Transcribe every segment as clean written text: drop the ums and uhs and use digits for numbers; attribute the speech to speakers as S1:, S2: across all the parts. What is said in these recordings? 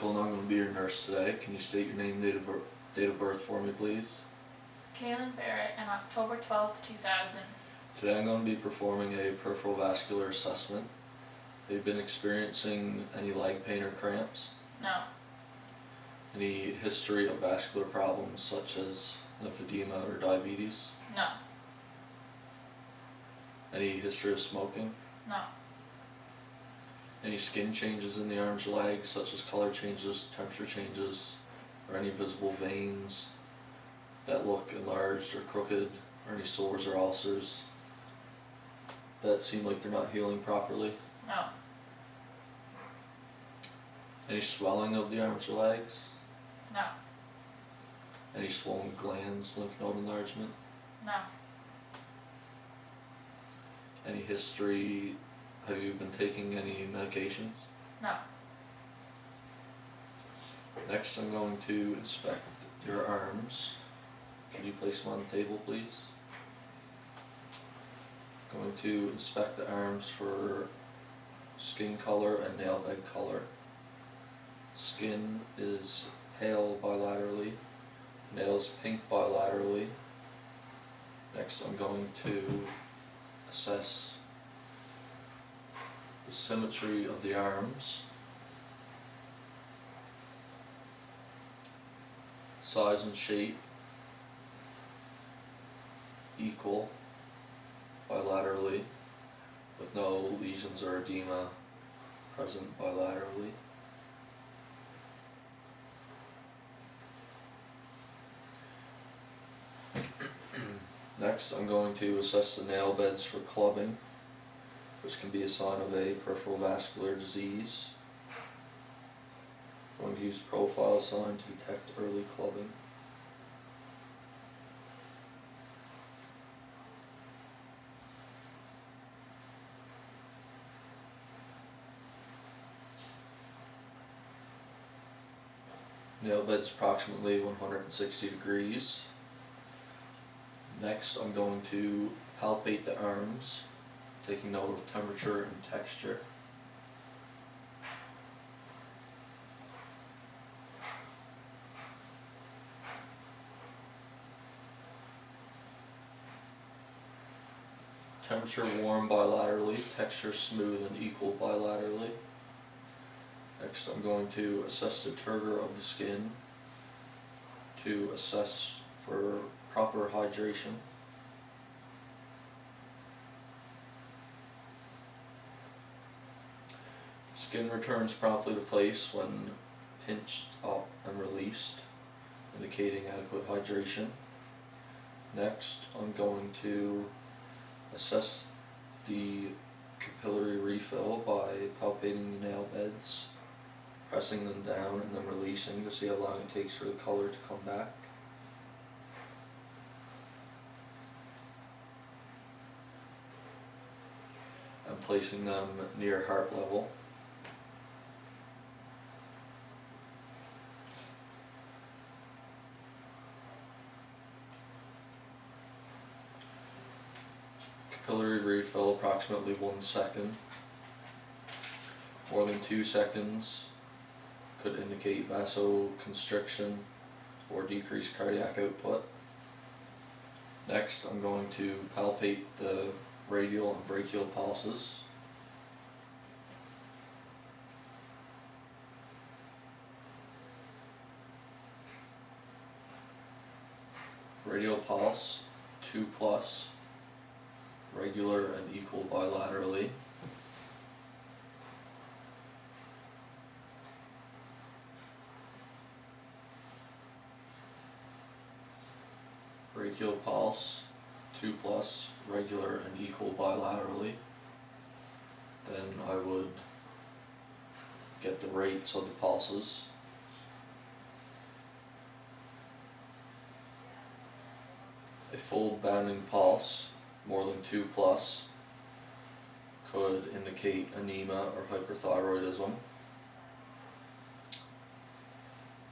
S1: Michael, and I'm going to be your nurse today. Can you state your name and date of birth for me, please?
S2: Kaylin Barrett, and October 12th, 2000.
S1: Today I'm going to be performing a peripheral vascular assessment. Have you been experiencing any leg pain or cramps?
S2: No.
S1: Any history of vascular problems such as lymphedema or diabetes?
S2: No.
S1: Any history of smoking?
S2: No.
S1: Any skin changes in the arms or legs such as color changes, temperature changes, or any visible veins that look enlarged or crooked, or any sores or ulcers that seem like they're not healing properly?
S2: No.
S1: Any swelling of the arms or legs?
S2: No.
S1: Any swollen glands, lymph node enlargement?
S2: No.
S1: Any history, have you been taking any medications?
S2: No.
S1: Next I'm going to inspect your arms. Can you place them on the table, please? Going to inspect the arms for skin color and nail bed color. Skin is pale bilaterally, nails pink bilaterally. Next I'm going to assess the symmetry of the arms, size and shape equal bilaterally with no lesions or edema present bilaterally. Next, I'm going to assess the nail beds for clubbing, which can be a sign of a peripheral vascular disease. I'm going to use profile sign to detect early clubbing. Nail bed's approximately 160 degrees. Next, I'm going to palpate the arms, taking note of temperature and texture. Temperature warm bilaterally, texture smooth and equal bilaterally. Next, I'm going to assess the turgor of the skin to assess for proper hydration. Skin returns promptly to place when pinched up and released, indicating adequate hydration. Next, I'm going to assess the capillary refill by palpating the nail beds, pressing them down and then releasing to see how long it takes for the color to come back. I'm placing them near heart level. Capillary refill approximately 1 second. More than 2 seconds could indicate vasoconstriction or decreased cardiac output. Next, I'm going to palpate the radial and brachial pulses. Radial pulse 2+, regular and equal bilaterally. Brachial pulse 2+, regular and equal bilaterally. Then I would get the rates of the pulses. A full bounding pulse, more than 2+, could indicate anemia or hyperthyroidism.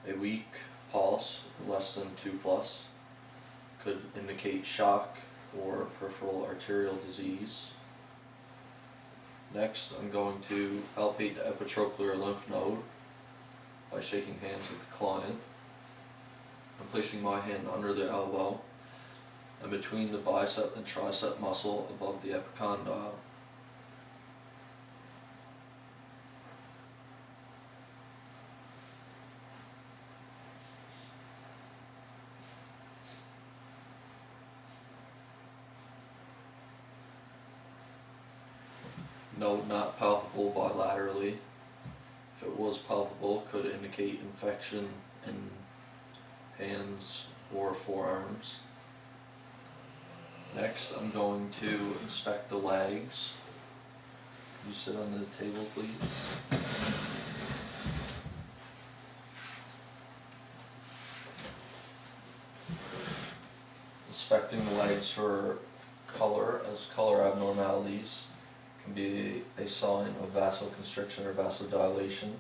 S1: A weak pulse, less than 2+, could indicate shock or peripheral arterial disease. Next, I'm going to palpate the epitrochlear lymph node by shaking hands with the client. I'm placing my hand under the elbow and between the bicep and tricep muscle above the epicondyle. Node not palpable bilaterally. If it was palpable, could indicate infection in hands or forearms. Next, I'm going to inspect the legs. Can you sit on the table, please? Inspecting the legs for color, as color abnormalities can be a sign of vasoconstriction or vasodilation.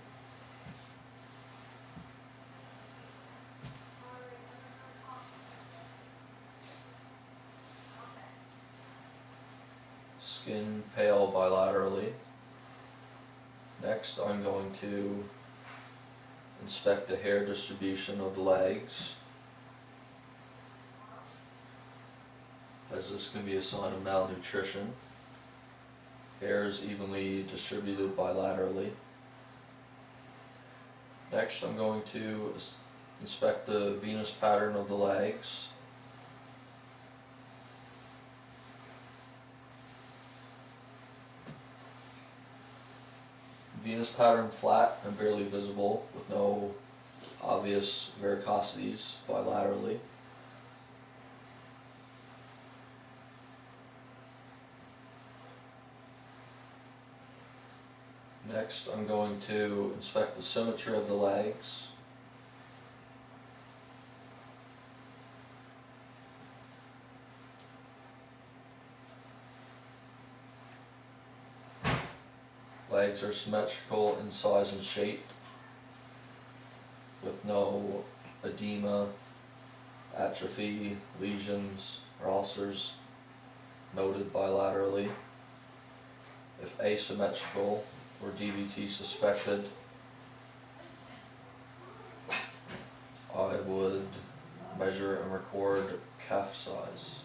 S1: Skin pale bilaterally. Next, I'm going to inspect the hair distribution of the legs, as this can be a sign of malnutrition. Hair is evenly distributed bilaterally. Next, I'm going to inspect the venous pattern of the legs. Venous pattern flat and barely visible with no obvious varicosities bilaterally. Next, I'm going to inspect the symmetry of the legs. Legs are symmetrical in size and shape, with no edema, atrophy, lesions, or ulcers noted bilaterally. If asymmetrical or DVT suspected, I would measure and record calf size.